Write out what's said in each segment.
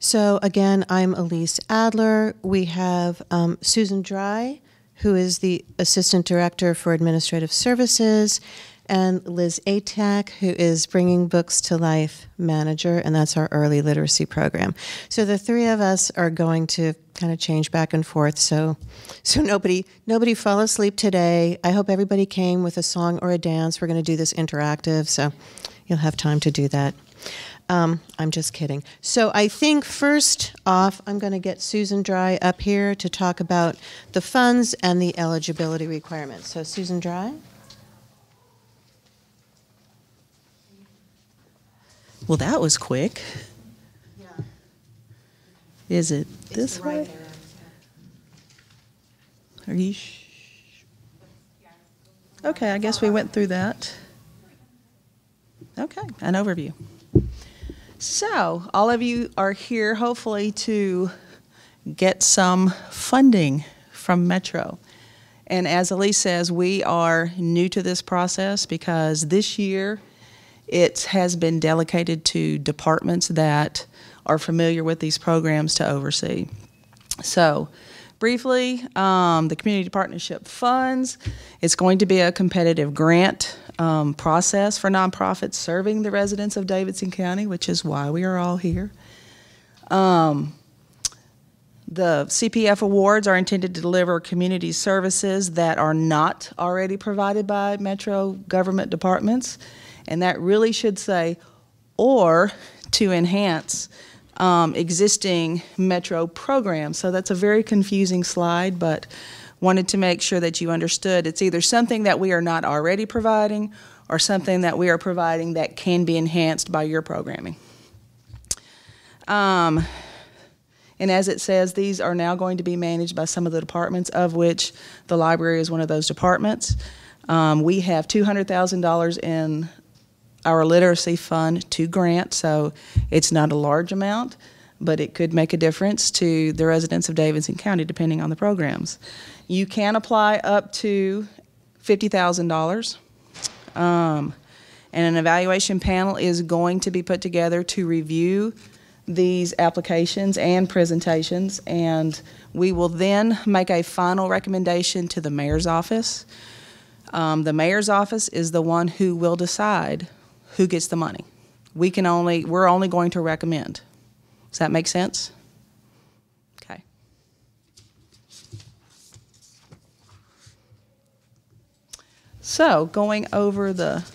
So again, I'm Elise Adler. We have Susan Dry, who is the Assistant Director for Administrative Services, and Liz Atack, who is Bringing Books to Life Manager, and that's our early literacy program. So the three of us are going to kind of change back and forth, so nobody fall asleep today. I hope everybody came with a song or a dance. We're going to do this interactive, so you'll have time to do that. I'm just kidding. So I think first off, I'm going to get Susan Dry up here to talk about the funds and the eligibility requirements. So Susan Dry. Well, that was quick. Yeah. Is it this way? Right there. Are you Okay, I guess we went through that. Okay, an overview. So, all of you are here hopefully to get some funding from Metro. And as Elise says, we are new to this process because this year it has been delegated to departments that are familiar with these programs to oversee. So, briefly, the Community Partnership Funds, it's going to be a competitive grant process for nonprofits serving the residents of Davidson County, which is why we are all here. The CPF awards are intended to deliver community services that are not already provided by Metro government departments, and that really should say, or to enhance existing Metro programs. So that's a very confusing slide, but wanted to make sure that you understood it's either something that we are not already providing or something that we are providing that can be enhanced by your programming. And as it says, these are now going to be managed by some of the departments, of which the library is one of those departments. We have $200,000 in our literacy fund to grant, so it's not a large amount, but it could make a difference to the residents of Davidson County depending on the programs. You can apply up to $50,000, and an evaluation panel is going to be put together to review these applications and presentations, and we will then make a final recommendation to the mayor's office. The mayor's office is the one who will decide who gets the money. We're only going to recommend. Does that make sense? Okay. So going over the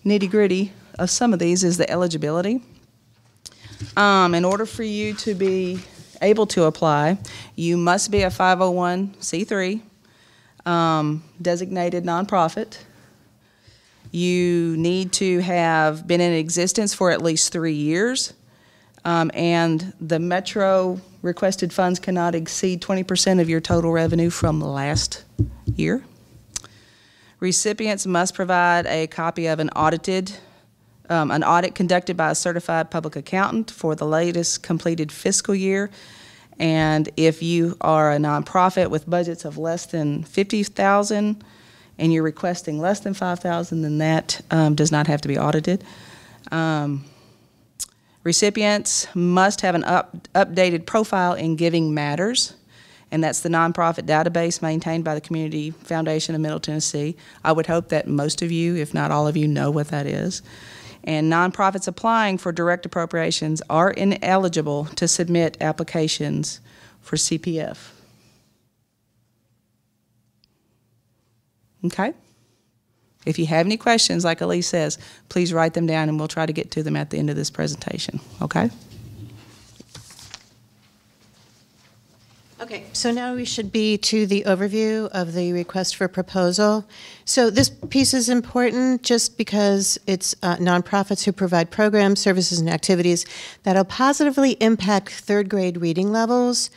nitty-gritty of some of these is the eligibility. In order for you to be able to apply, you must be a 501c3 designated nonprofit. You need to have been in existence for at least 3 years, and the Metro requested funds cannot exceed 20% of your total revenue from last year. Recipients must provide a copy of an audit conducted by a certified public accountant for the latest completed fiscal year. And if you are a nonprofit with budgets of less than $50,000 and you're requesting less than $5,000, then that does not have to be audited. Recipients must have an updated profile in Giving Matters, and that's the nonprofit database maintained by the Community Foundation of Middle Tennessee. I would hope that most of you, if not all of you, know what that is. And nonprofits applying for direct appropriations are ineligible to submit applications for CPF. Okay? If you have any questions, like Elise says, please write them down and we'll try to get to them at the end of this presentation. Okay? Okay, so now we should be to the overview of the request for proposal. So this piece is important just because it's nonprofits who provide programs, services, and activities that will positively impact third grade reading levels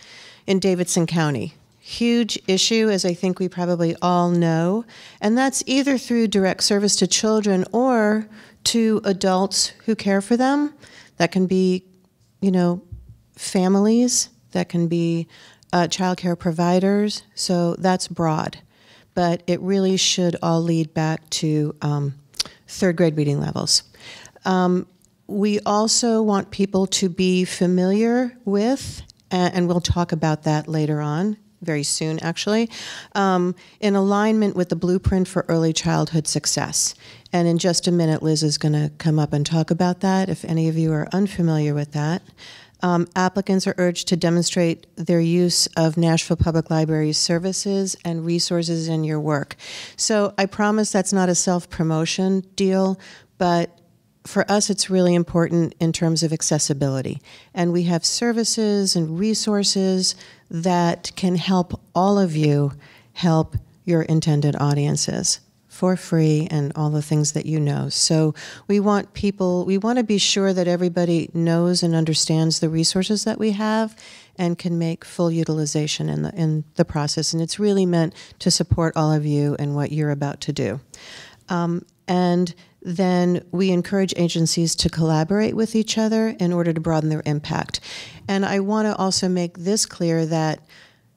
in Davidson County. Huge issue, as I think we probably all know, and that's either through direct service to children or to adults who care for them. That can be, families, that can be child care providers, so that's broad. But it really should all lead back to third grade reading levels. We also want people to be familiar with, and we'll talk about that later on, very soon actually, in alignment with the Blueprint for Early Childhood Success. And in just a minute, Liz is going to come up and talk about that if any of you are unfamiliar with that. Applicants are urged to demonstrate their use of Nashville Public Library's services and resources in your work. So I promise that's not a self-promotion deal, but for us it's really important in terms of accessibility. And we have services and resources that can help all of you help your intended audiences for free and all the things that you know. So we want to be sure that everybody knows and understands the resources that we have and can make full utilization in the process. And it's really meant to support all of you and what you're about to do. And then we encourage agencies to collaborate with each other in order to broaden their impact. And I want to also make this clear that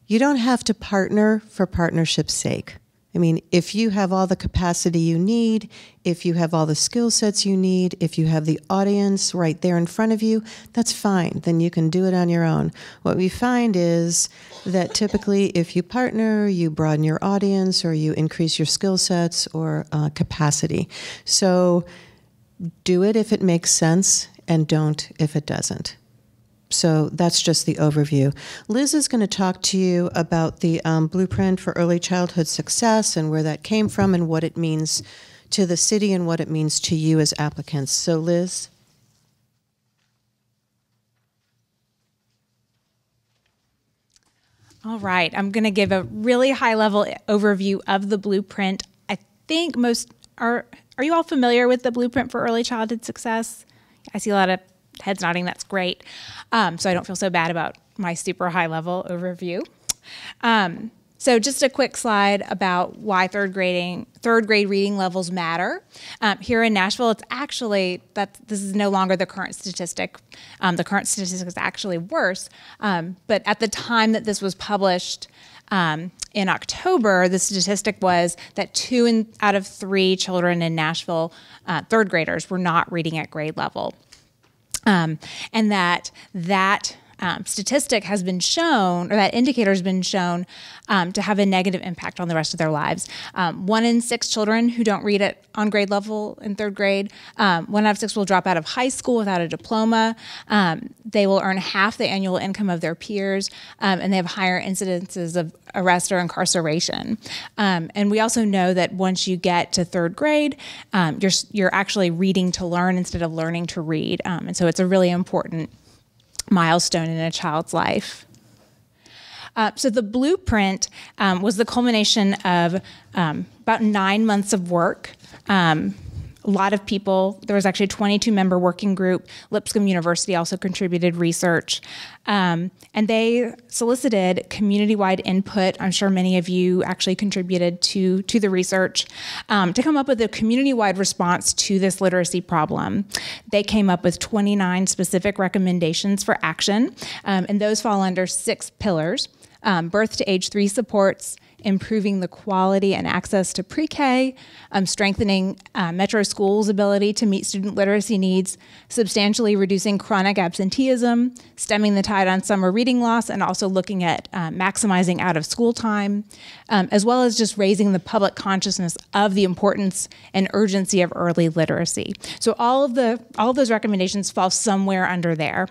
you don't have to partner for partnership's sake. I mean, if you have all the capacity you need, if you have all the skill sets you need, if you have the audience right there in front of you, that's fine. Then you can do it on your own. What we find is that typically if you partner, you broaden your audience or you increase your skill sets or capacity. So do it if it makes sense and don't if it doesn't. So that's just the overview. Liz is going to talk to you about the Blueprint for Early Childhood Success and where that came from and what it means to the city and what it means to you as applicants. So Liz? All right, I'm going to give a really high-level overview of the Blueprint. I think most are you all familiar with the Blueprint for Early Childhood Success? I see a lot of heads nodding. That's great. So I don't feel so bad about my super high-level overview. So just a quick slide about why third grade reading levels matter. Here in Nashville, it's actually this is no longer the current statistic. The current statistic is actually worse. But at the time that this was published in October, the statistic was that 2 out of 3 children in Nashville, third graders, were not reading at grade level. And that statistic has been shown, or that indicator has been shown to have a negative impact on the rest of their lives. 1 in 6 children who don't read on grade level in third grade, 1 out of 6 will drop out of high school without a diploma. They will earn half the annual income of their peers, and they have higher incidences of arrest or incarceration. And we also know that once you get to third grade, you're actually reading to learn instead of learning to read. And so it's a really important milestone in a child's life. So the Blueprint was the culmination of about 9 months of work. A lot of people, there was actually a 22-member working group. Lipscomb University also contributed research. And they solicited community-wide input. I'm sure many of you actually contributed to the research to come up with a community-wide response to this literacy problem. They came up with 29 specific recommendations for action, and those fall under 6 pillars: birth to age 3 supports, improving the quality and access to pre-K, strengthening Metro schools' ability to meet student literacy needs, substantially reducing chronic absenteeism, stemming the tide on summer reading loss, and also looking at maximizing out-of-school time, as well as just raising the public consciousness of the importance and urgency of early literacy. So all of those recommendations fall somewhere under there.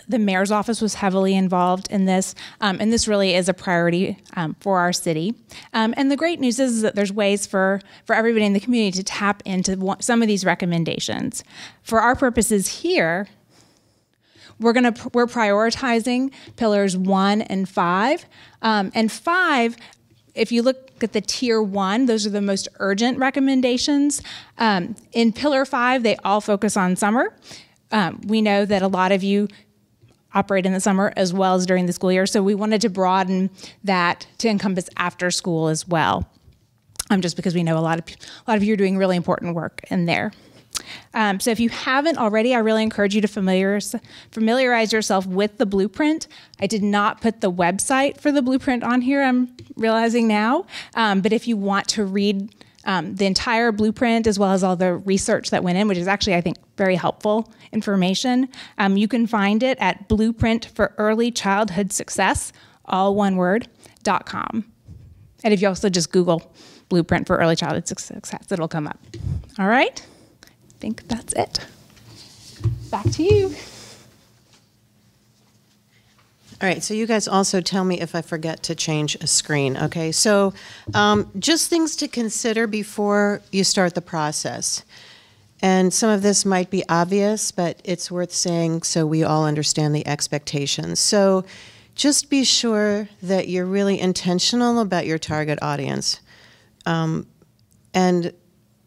The mayor's office was heavily involved in this, and this really is a priority for our city. And the great news is that there's ways for everybody in the community to tap into some of these recommendations. For our purposes here, we're prioritizing pillars 1 and 5. And 5, if you look at the tier 1, those are the most urgent recommendations. In pillar 5, they all focus on summer. We know that a lot of you operate in the summer as well as during the school year, so we wanted to broaden that to encompass after school as well, just because we know a lot of you are doing really important work in there. So if you haven't already, I really encourage you to familiarize yourself with the Blueprint. I did not put the website for the Blueprint on here, I'm realizing now, but if you want to read the entire blueprint, as well as all the research that went in, which is actually, I think, very helpful information. You can find it at Blueprint for Early Childhood Success, all one word, .com. And if you also just Google Blueprint for Early Childhood Success, it'll come up. All right? I think that's it. Back to you. All right, so you guys also tell me if I forget to change a screen, okay? So just things to consider before you start the process. And some of this might be obvious, but it's worth saying so we all understand the expectations. So just be sure that you're really intentional about your target audience and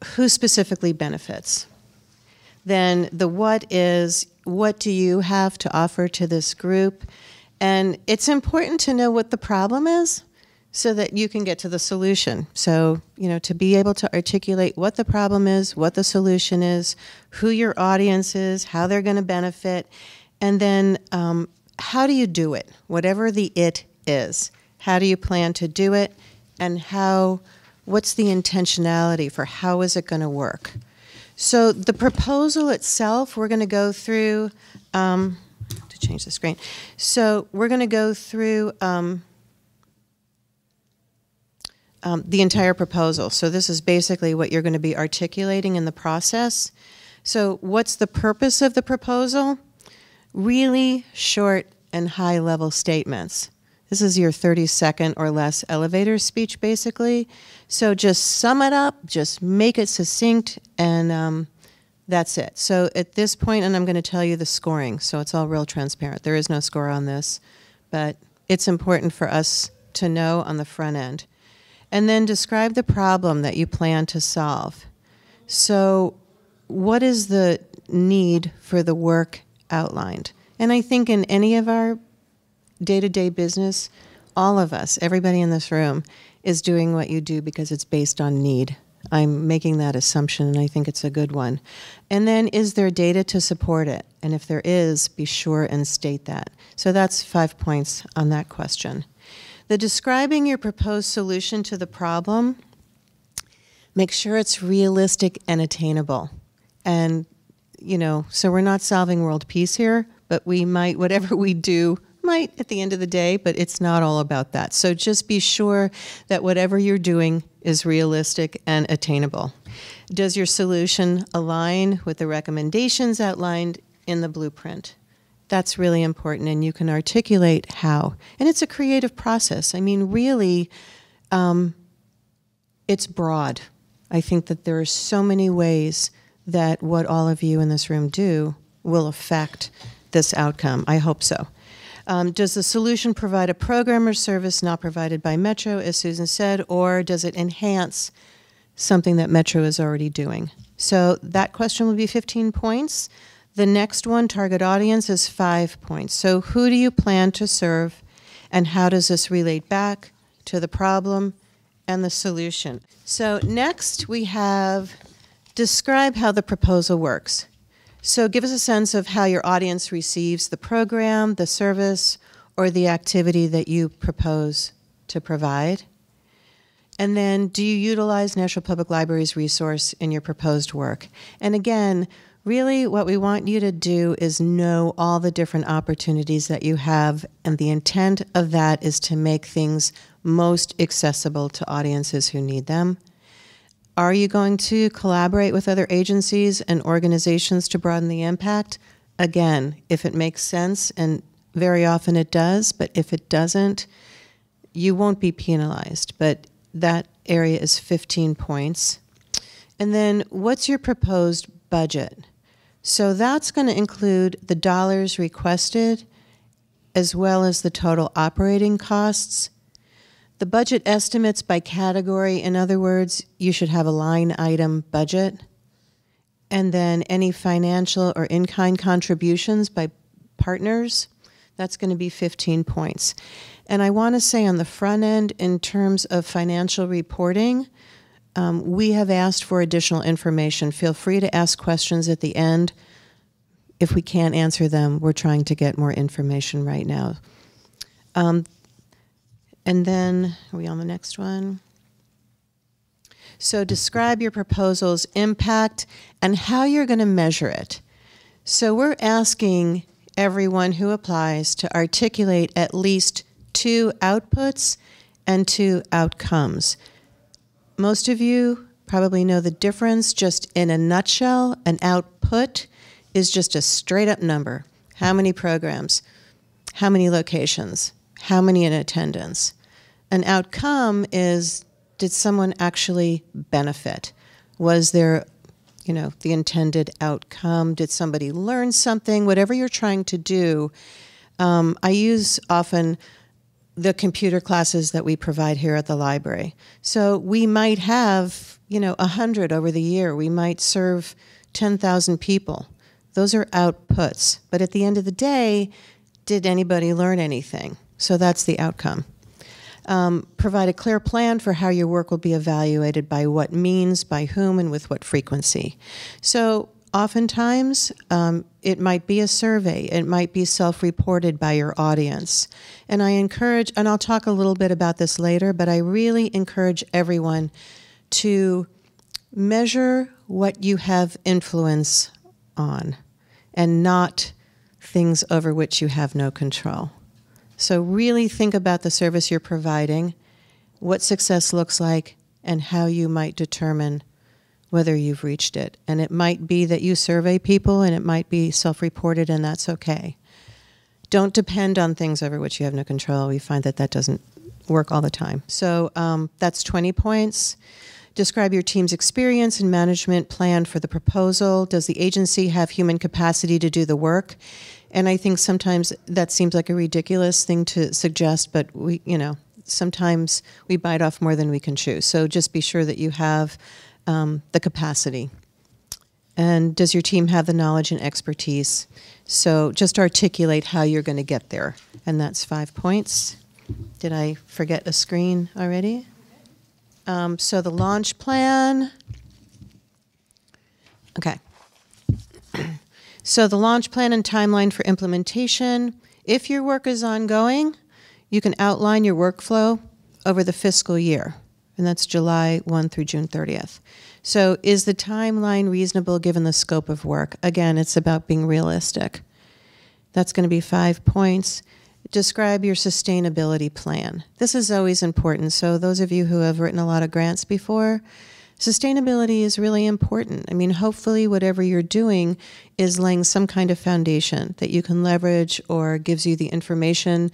who specifically benefits. Then the what is, what do you have to offer to this group? And it's important to know what the problem is so that you can get to the solution. So, to be able to articulate what the problem is, what the solution is, who your audience is, how they're going to benefit, and then how do you do it, whatever the it is. How do you plan to do it, and what's the intentionality for how is it going to work? So the proposal itself, we're going to go through to change the screen. So we're going to go through the entire proposal. So this is basically what you're going to be articulating in the process. So what's the purpose of the proposal? Really short and high-level statements. This is your 30-second or less elevator speech, basically. So just sum it up, just make it succinct, and that's it. So at this point, and I'm going to tell you the scoring, so it's all real transparent. There is no score on this, but it's important for us to know on the front end. And then describe the problem that you plan to solve. So what is the need for the work outlined? And I think in any of our day-to-day business, all of us, everybody in this room, is doing what you do because it's based on need. I'm making that assumption, and I think it's a good one. And then, is there data to support it? And if there is, be sure and state that. So that's 5 points on that question. The describing your proposed solution to the problem, make sure it's realistic and attainable. And, so we're not solving world peace here, but we might, whatever we do, might at the end of the day, but it's not all about that. So just be sure that whatever you're doing is realistic and attainable. Does your solution align with the recommendations outlined in the blueprint? That's really important, and you can articulate how. And it's a creative process. I mean, really, it's broad. I think that there are so many ways that what all of you in this room do will affect this outcome. I hope so. Does the solution provide a program or service not provided by Metro, as Susan said, or does it enhance something that Metro is already doing? So that question will be 15 points. The next one, target audience, is 5 points. So who do you plan to serve, and how does this relate back to the problem and the solution? So next we have describe how the proposal works. So give us a sense of how your audience receives the program, the service, or the activity that you propose to provide. And then, do you utilize Nashville Public Library's resource in your proposed work? And again, really what we want you to do is know all the different opportunities that you have, and the intent of that is to make things most accessible to audiences who need them. Are you going to collaborate with other agencies and organizations to broaden the impact? Again, if it makes sense, and very often it does, but if it doesn't, you won't be penalized. But that area is 15 points. And then what's your proposed budget? So that's going to include the dollars requested as well as the total operating costs. The budget estimates by category, in other words, you should have a line item budget. And then any financial or in-kind contributions by partners, that's going to be 15 points. And I want to say on the front end, in terms of financial reporting, we have asked for additional information. Feel free to ask questions at the end. If we can't answer them, we're trying to get more information right now. And then, are we on the next one? So describe your proposal's impact and how you're going to measure it. So we're asking everyone who applies to articulate at least 2 outputs and 2 outcomes. Most of you probably know the difference. Just in a nutshell, an output is just a straight up number. How many programs? How many locations? How many in attendance? An outcome is, did someone actually benefit? Was there, the intended outcome? Did somebody learn something? Whatever you're trying to do. I use often the computer classes that we provide here at the library. So we might have, 100 over the year. We might serve 10,000 people. Those are outputs. But at the end of the day, did anybody learn anything? So that's the outcome. Provide a clear plan for how your work will be evaluated, by what means, by whom, and with what frequency. So oftentimes, it might be a survey. It might be self-reported by your audience. And I encourage, and I'll talk a little bit about this later, but I really encourage everyone to measure what you have influence on and not things over which you have no control. So really think about the service you're providing, what success looks like, and how you might determine whether you've reached it. And it might be that you survey people, and it might be self-reported, and that's okay. Don't depend on things over which you have no control. We find that doesn't work all the time. So that's 20 points. Describe your team's experience and management plan for the proposal. Does the agency have human capacity to do the work? And I think sometimes that seems like a ridiculous thing to suggest, but sometimes we bite off more than we can chew. So just be sure that you have the capacity. And does your team have the knowledge and expertise? So just articulate how you're going to get there. And that's 5 points. Did I forget a screen already? So the launch plan. Okay. So the launch plan and timeline for implementation. If your work is ongoing, you can outline your workflow over the fiscal year. And that's July 1 through June 30th. So is the timeline reasonable given the scope of work? Again, it's about being realistic. That's going to be 5 points. Describe your sustainability plan. This is always important. So those of you who have written a lot of grants before, sustainability is really important. I mean, hopefully whatever you're doing is laying some kind of foundation that you can leverage or gives you the information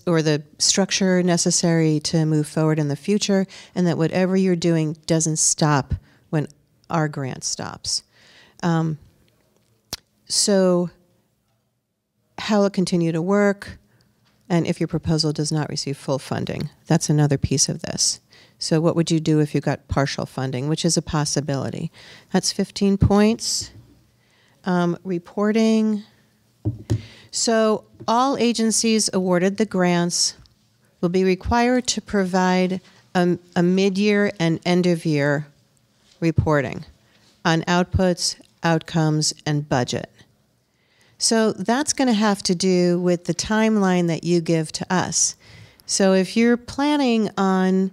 or the structure necessary to move forward in the future, and that whatever you're doing doesn't stop when our grant stops. So how will it continue to work? And if your proposal does not receive full funding, that's another piece of this. So what would you do if you got partial funding, which is a possibility? That's 15 points. Reporting. So all agencies awarded the grants will be required to provide a mid-year and end-of-year reporting on outputs, outcomes, and budget. So that's going to have to do with the timeline that you give to us. So if you're planning on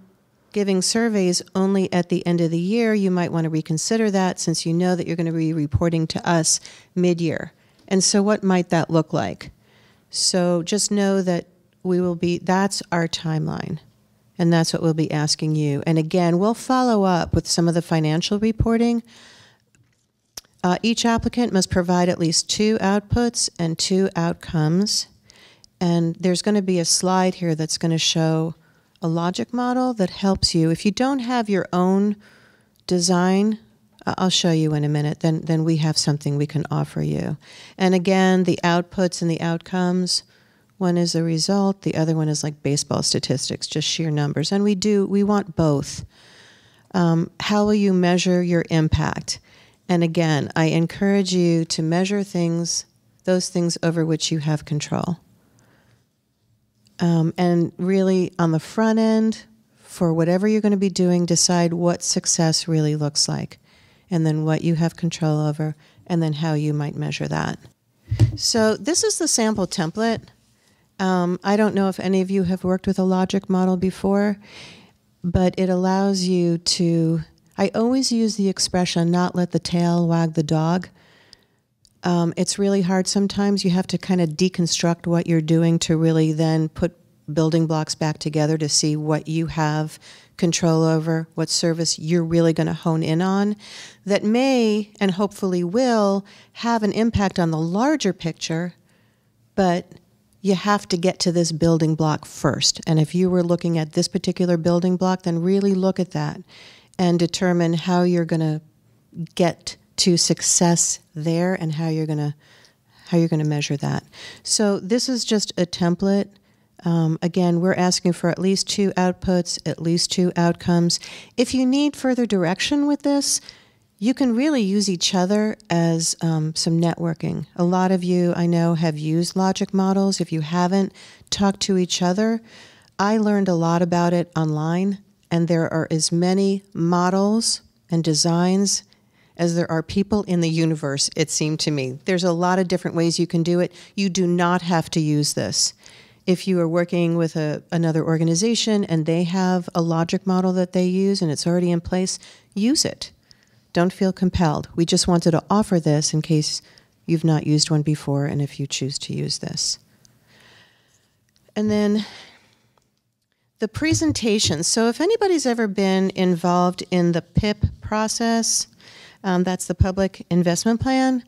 giving surveys only at the end of the year, you might want to reconsider that, since you know that you're going to be reporting to us mid-year. And so what might that look like? So just know that that's our timeline, and that's what we'll be asking you. And again, we'll follow up with some of the financial reporting. Each applicant must provide at least 2 outputs and 2 outcomes. And there's going to be a slide here that's going to show a logic model that helps you. If you don't have your own design, I'll show you in a minute, then we have something we can offer you. And again, the outputs and the outcomes, one is a result, the other one is like baseball statistics, just sheer numbers. And we want both. How will you measure your impact? And again, I encourage you to measure those things over which you have control. And really, on the front end, for whatever you're going to be doing, decide what success really looks like, and then what you have control over, and then how you might measure that. So this is the sample template. I don't know if any of you have worked with a logic model before, but it allows you to I always use the expression, not let the tail wag the dog. It's really hard sometimes. You have to kind of deconstruct what you're doing to really then put building blocks back together to see what you have control over, what service you're really going to hone in on that may and hopefully will have an impact on the larger picture, but you have to get to this building block first. And if you were looking at this particular building block, then really look at that and determine how you're going to get to success there and how you're going to measure that. So this is just a template. Again, we're asking for at least 2 outputs, at least 2 outcomes. If you need further direction with this, you can really use each other as some networking. A lot of you, I know, have used logic models. If you haven't, talk to each other. I learned a lot about it online, and there are as many models and designs as there are people in the universe, it seemed to me. There's a lot of different ways you can do it. You do not have to use this. If you are working with another organization and they have a logic model that they use and it's already in place, use it. Don't feel compelled. We just wanted to offer this in case you've not used one before and if you choose to use this. And then the presentation. So if anybody's ever been involved in the PIP process, that's the Public Investment Plan,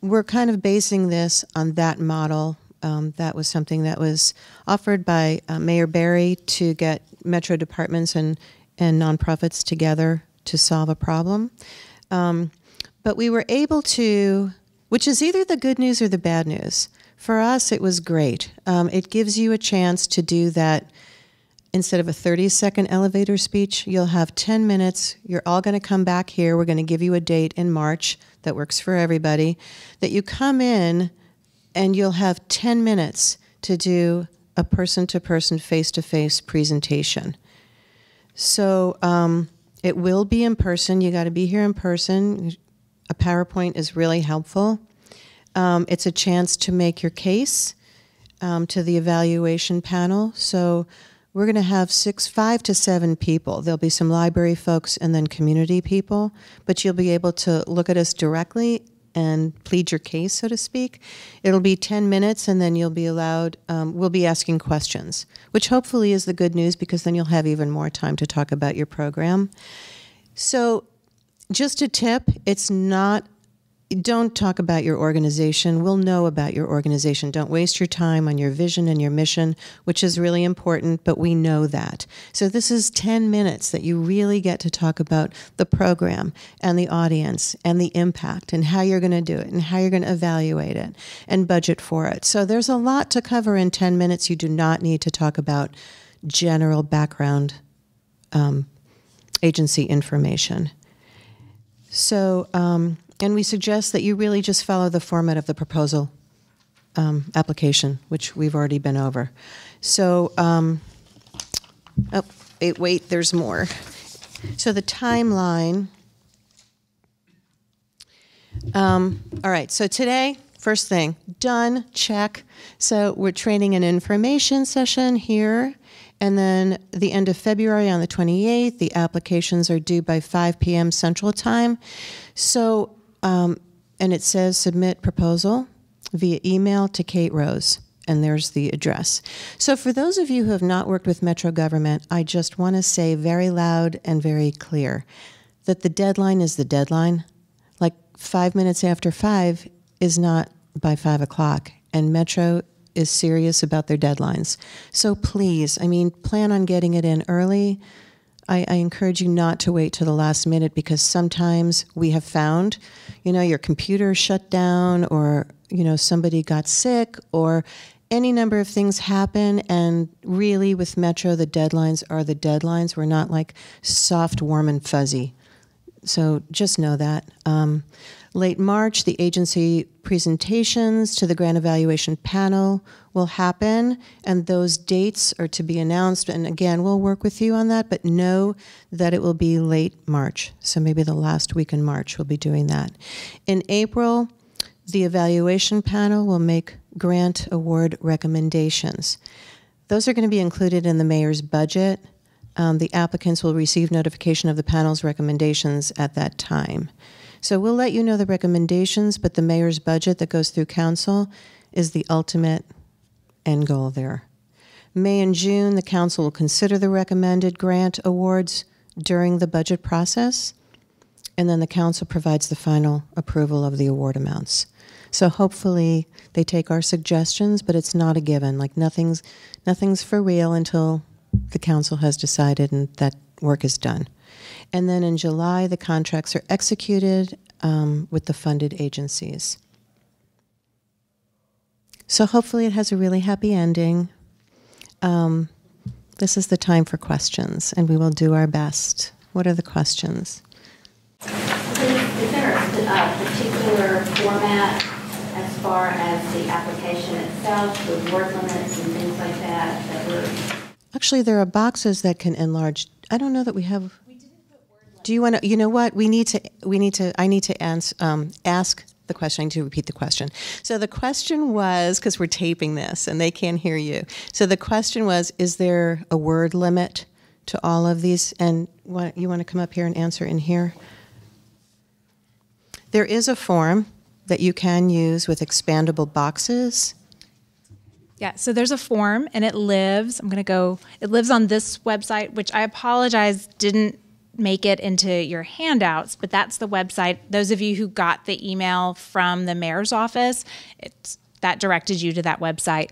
we're kind of basing this on that model. That was something that was offered by Mayor Barry to get metro departments and nonprofits together to solve a problem. But we were able to, which is either the good news or the bad news. For us, it was great. It gives you a chance to do that. Instead of a 30-second elevator speech, you'll have 10 minutes. You're all going to come back here. We're going to give you a date in March that works for everybody, that you come in and you'll have 10 minutes to do a person-to-person, face-to-face presentation. So it will be in person. You got to be here in person. A PowerPoint is really helpful. It's a chance to make your case to the evaluation panel. So we're going to have 5 to 7 people. There'll be some library folks and then community people, but you'll be able to look at us directly and plead your case, so to speak. It'll be 10 minutes, and then you'll be allowed, we'll be asking questions, which hopefully is the good news because then you'll have even more time to talk about your program. So just a tip, don't talk about your organization. We'll know about your organization. Don't waste your time on your vision and your mission, which is really important, but we know that. So this is 10 minutes that you really get to talk about the program and the audience and the impact and how you're going to do it and how you're going to evaluate it and budget for it. So there's a lot to cover in 10 minutes. You do not need to talk about general background agency information. So, and we suggest that you really just follow the format of the proposal application, which we've already been over. So, wait, there's more. So the timeline. All right, so today, first thing, done, check. So we're training an information session here. And then the end of February on the 28th, the applications are due by 5 p.m. Central Time. So, and it says submit proposal via email to Kate Rose, and there's the address. So for those of you who have not worked with Metro Government, I just want to say very loud and very clear that the deadline is the deadline. Like 5 minutes after 5 is not by 5 o'clock, and Metro is serious about their deadlines. So please, plan on getting it in early. I encourage you not to wait till the last minute because sometimes we have found, your computer shut down or, somebody got sick or any number of things happen. And really with Metro, the deadlines are the deadlines. We're not like soft, warm, and fuzzy. So just know that. Late March, the agency presentations to the grant evaluation panel will happen, and those dates are to be announced. And again, we'll work with you on that, but know that it will be late March. So maybe the last week in March we'll be doing that. In April, the evaluation panel will make grant award recommendations. Those are going to be included in the mayor's budget. the applicants will receive notification of the panel's recommendations at that time. So we'll let you know the recommendations, but the mayor's budget that goes through council is the ultimate end goal there. May and June, the council will consider the recommended grant awards during the budget process, and then the council provides the final approval of the award amounts. So hopefully they take our suggestions, but it's not a given. Like nothing's for real until the council has decided and that work is done. And then in July, the contracts are executed with the funded agencies. So hopefully it has a really happy ending. This is the time for questions, and we will do our best. What are the questions? Is there a particular format as far as the application itself, the word limits and things like that, that we're... Actually, there are boxes that can enlarge. I don't know that we have. We didn't put word limits. Do you want to? You know what? I need to ask the question. I need to repeat the question. So the question was, because we're taping this and they can't hear you. So the question was, is there a word limit to all of these? And you want to come up here and answer in here? There is a form that you can use with expandable boxes. Yeah, so there's a form, and it lives on this website, which I apologize didn't make it into your handouts, but that's the website. Those of you who got the email from the mayor's office, that directed you to that website.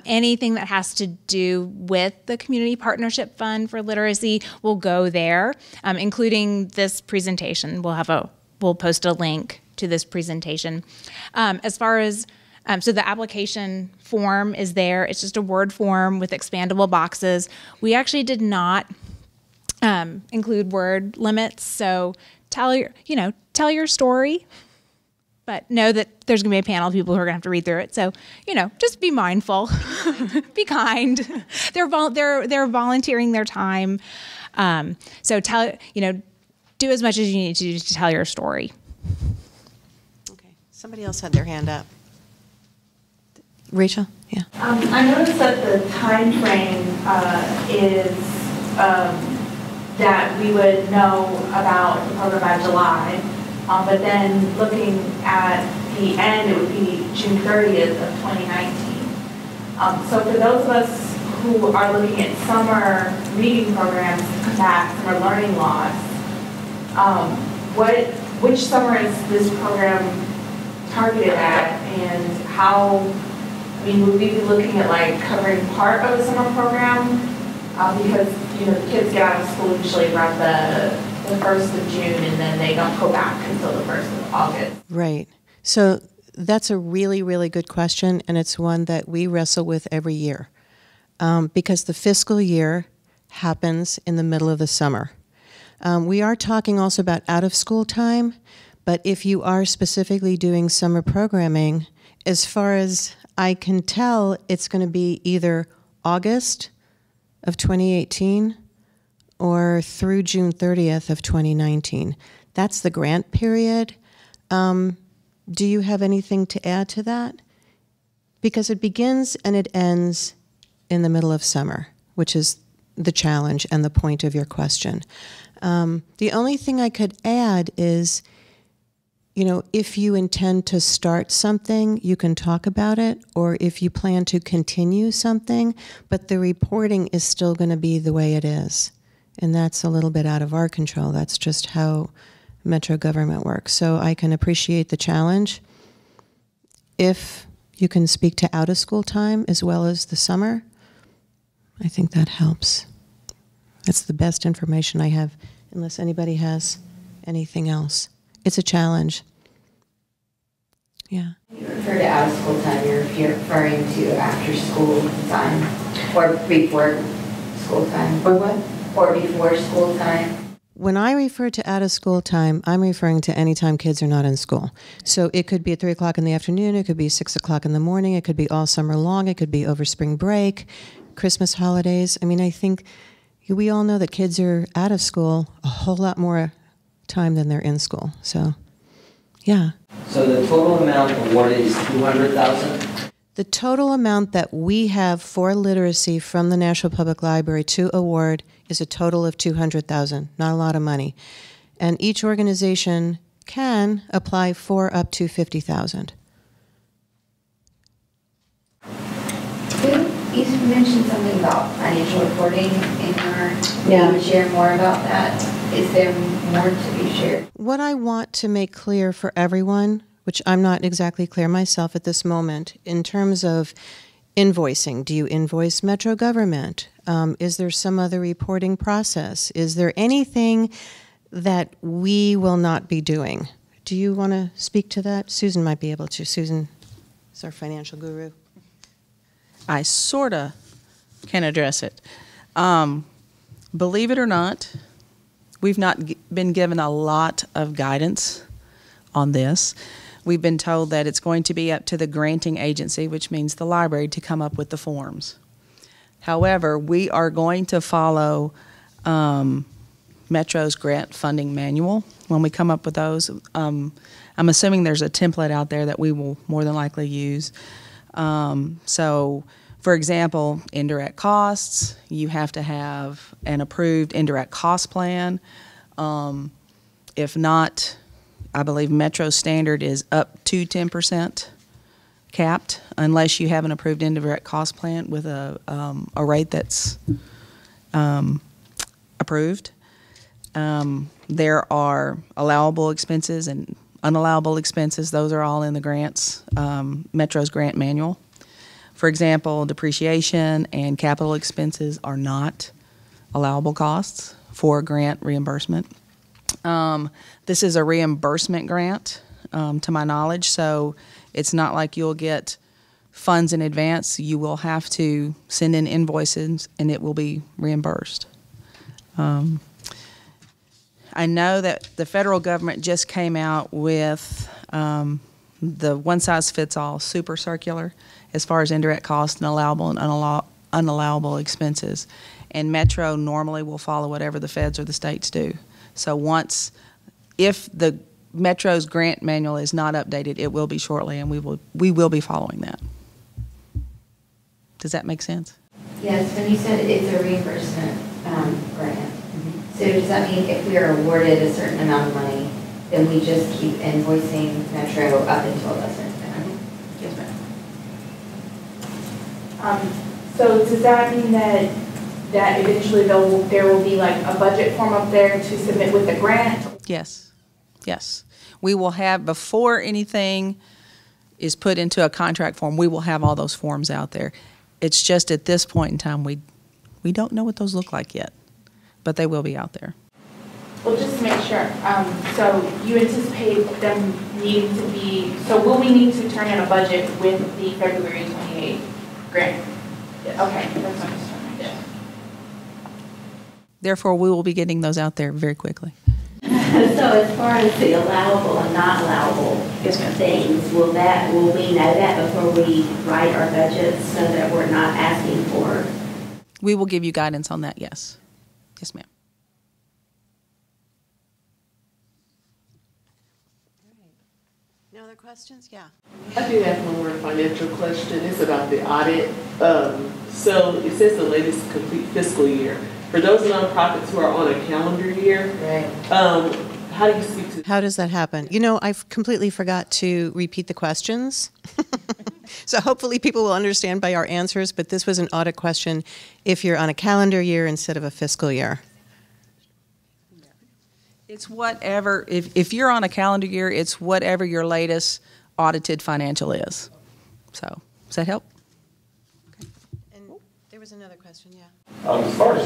Anything that has to do with the Community Partnership Fund for Literacy will go there, including this presentation. We'll post a link to this presentation. As far as so the application form is there. It's just a Word form with expandable boxes. We actually did not include word limits. So tell your story, but know that there's going to be a panel of people who are going to have to read through it. So just be mindful, be kind. They're volunteering their time. So do as much as you need to do to tell your story. Okay. Somebody else had their hand up. Rachel? Yeah. I noticed that the time frame is that we would know about the program by July, but then looking at the end, it would be June 30th of 2019. So for those of us who are looking at summer reading programs to combat summer learning loss, which summer is this program targeted at, and how? I mean, would we be looking at like covering part of the summer program? Because the kids get out of school usually around the 1st of June, and then they don't go back until the 1st of August. Right. So that's a really, really good question, and it's one that we wrestle with every year because the fiscal year happens in the middle of the summer. We are talking also about out-of-school time, but if you are specifically doing summer programming, as far as I can tell, it's going to be either August of 2018 or through June 30th of 2019. That's the grant period. Do you have anything to add to that? Because it begins and it ends in the middle of summer, which is the challenge and the point of your question. The only thing I could add is, if you intend to start something, you can talk about it, or if you plan to continue something, but the reporting is still going to be the way it is. And that's a little bit out of our control. That's just how Metro government works. So I can appreciate the challenge. If you can speak to out-of-school time as well as the summer, I think that helps. That's the best information I have, unless anybody has anything else. It's a challenge. Yeah. You refer to out-of-school time, you're referring to after-school time or before school time? Or what? Or before school time? When I refer to out-of-school time, I'm referring to any time kids are not in school. So it could be at 3 o'clock in the afternoon, it could be 6 o'clock in the morning, it could be all summer long, it could be over spring break, Christmas holidays. I mean, I think we all know that kids are out of school a whole lot more time than they're in school. So, yeah. So the total amount awarded is $200,000? The total amount that we have for literacy from the Nashville Public Library to award is a total of $200,000, not a lot of money. And each organization can apply for up to $50,000. You mentioned something about financial reporting in your, would you share more about that? Is there more to be shared? What I want to make clear for everyone, which I'm not exactly clear myself at this moment, in terms of invoicing. Do you invoice Metro Government? Is there some other reporting process? Is there anything that we will not be doing? Do you want to speak to that? Susan might be able to. Susan is our financial guru. I sort of can address it. Believe it or not, we've not been given a lot of guidance on this. We've been told that it's going to be up to the granting agency, which means the library, to come up with the forms. However, we are going to follow Metro's grant funding manual when we come up with those. I'm assuming there's a template out there that we will more than likely use. So, for example, indirect costs, you have to have an approved indirect cost plan. If not, I believe Metro standard is up to 10% capped, unless you have an approved indirect cost plan with a rate that's approved. There are allowable expenses and unallowable expenses. Those are all in the grants, Metro's grant manual. For example, depreciation and capital expenses are not allowable costs for grant reimbursement. This is a reimbursement grant, to my knowledge, so it's not like you'll get funds in advance. You will have to send in invoices, and it will be reimbursed. I know that the federal government just came out with the one-size-fits-all super circular as far as indirect costs and allowable and unallowable expenses. And Metro normally will follow whatever the feds or the states do. So if the Metro's grant manual is not updated, it will be shortly, and we will be following that. Does that make sense? Yes, when you said it's a reimbursement grant, so does that mean if we are awarded a certain amount of money, then we just keep invoicing Metro up until a certain amount? Yes, ma'am. So does that mean that eventually there will be like a budget form up there to submit with the grant? Yes. Yes. We will have, before anything is put into a contract form, we will have all those forms out there. It's just at this point in time, we don't know what those look like yet, but they will be out there. Well, just to make sure, so you anticipate them needing to be, so will we need to turn in a budget with the February 28th grant? Yes. Okay, that's what I'm just trying to make sure. Therefore, we will be getting those out there very quickly. So as far as the allowable and not allowable things, will we know that before we write our budgets so that we're not asking for? We will give you guidance on that, yes. Yes, ma'am. No other questions? Yeah. I do have one more financial question. It's about the audit. So it says the latest complete fiscal year. For those nonprofits who are on a calendar year, Right. how do you speak to? How does that happen? You know, I completely forgot to repeat the questions. So hopefully people will understand by our answers, but this was an audit question if you're on a calendar year instead of a fiscal year. It's whatever, if you're on a calendar year, it's whatever your latest audited financial is. So, does that help? Okay. And there was another question, yeah. As far as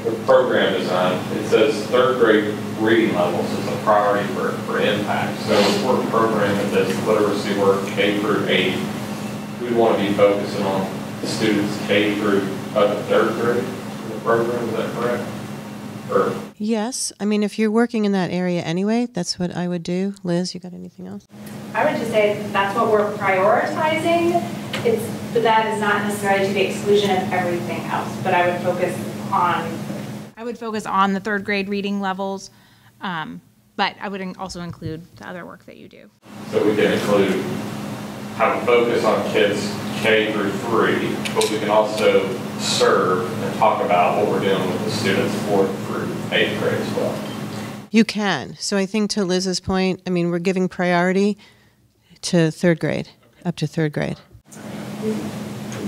the program design, it says third grade reading levels is a priority for impact. So if we're programming this literacy work K through 8, we want to be focusing on the students K through up to third grade in the program. Is that correct? Or Yes. I mean, if you're working in that area anyway, that's what I would do. Liz, you got anything else? I would just say that's what we're prioritizing. But that is not necessarily to the exclusion of everything else. But I would focus on the third grade reading levels, but I would also include the other work that you do. so we can include have a focus on kids K through 3, but we can also serve and talk about what we're doing with the students 4th through 8th grade as well. You can. So I think to Liz's point, I mean, we're giving priority to 3rd grade, up to 3rd grade.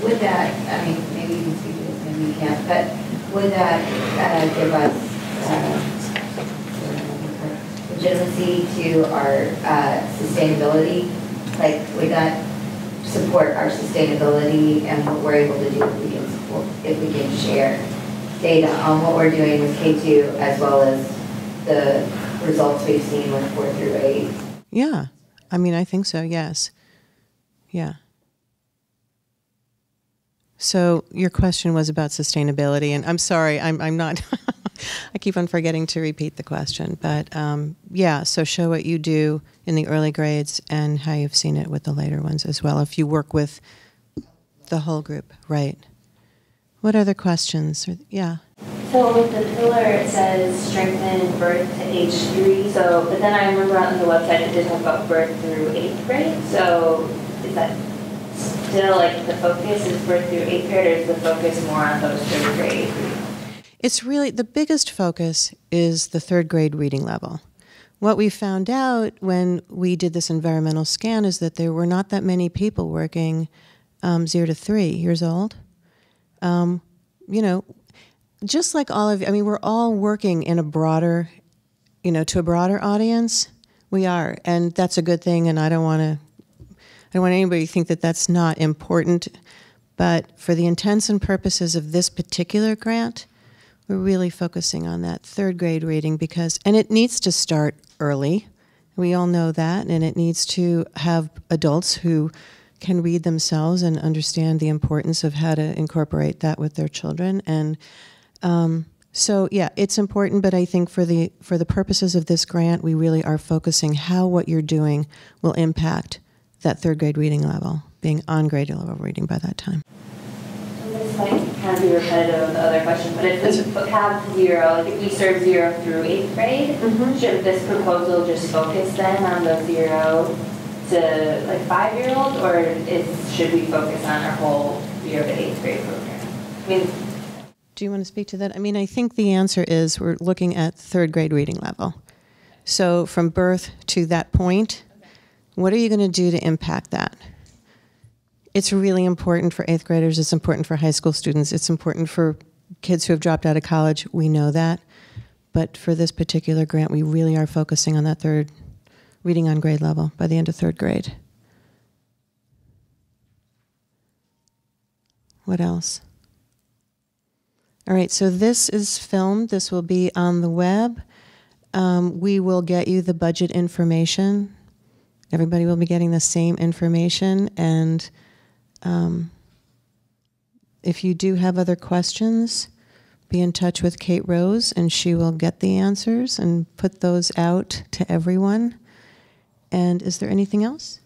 Would that, I mean, maybe you can speak to this, maybe you can't, but would that give us legitimacy to our sustainability? Like, would that support our sustainability and what we're able to do if we can share data on what we're doing with K2 as well as the results we've seen with 4 through 8? Yeah. I mean, I think so, yes. Yeah. So your question was about sustainability, and I'm sorry, I'm not, I keep on forgetting to repeat the question, but yeah, so show what you do in the early grades and how you've seen it with the later ones as well, if you work with the whole group, right? What other questions? Yeah. So with the pillar, it says strengthen birth to age 3. So, but then I remember on the website it did talk about birth through 8th grade. So is that still like the focus is birth through 8th grade, or is the focus more on those 3rd grade? It's really, the biggest focus is the 3rd grade reading level. What we found out when we did this environmental scan is that there were not that many people working 0 to 3 years old. You know, just like all of you, I mean, we're all working in a broader, you know, to a broader audience. We are, and that's a good thing, and I don't want anybody to think that that's not important, but for the intents and purposes of this particular grant, we're really focusing on that 3rd grade reading and it needs to start early. We all know that, and it needs to have adults who can read themselves and understand the importance of how to incorporate that with their children. And so, yeah, it's important, but I think for the purposes of this grant, we really are focusing how what you're doing will impact that 3rd grade reading level, being on grade level reading by that time. This might kind of be repetitive of the other question, but if we have 0, like if we serve 0 through 8th grade, should this proposal just focus then on the 0 to like 5-year-olds, or should we focus on our whole 0 to 8th grade program? I mean, do you want to speak to that? I mean, I think the answer is we're looking at 3rd grade reading level. So from birth to that point, what are you going to do to impact that? It's really important for 8th graders. It's important for high school students. It's important for kids who have dropped out of college. We know that. But for this particular grant, we really are focusing on that 3rd reading on grade level by the end of 3rd grade. What else? All right, so this is filmed. This will be on the web. We will get you the budget information. Everybody will be getting the same information. And if you do have other questions, be in touch with Kate Rose, and she will get the answers and put those out to everyone. And is there anything else?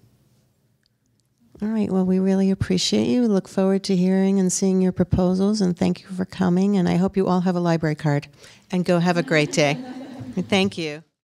All right, well, we really appreciate you. Look forward to hearing and seeing your proposals, and thank you for coming. And I hope you all have a library card. And go have a great day. Thank you.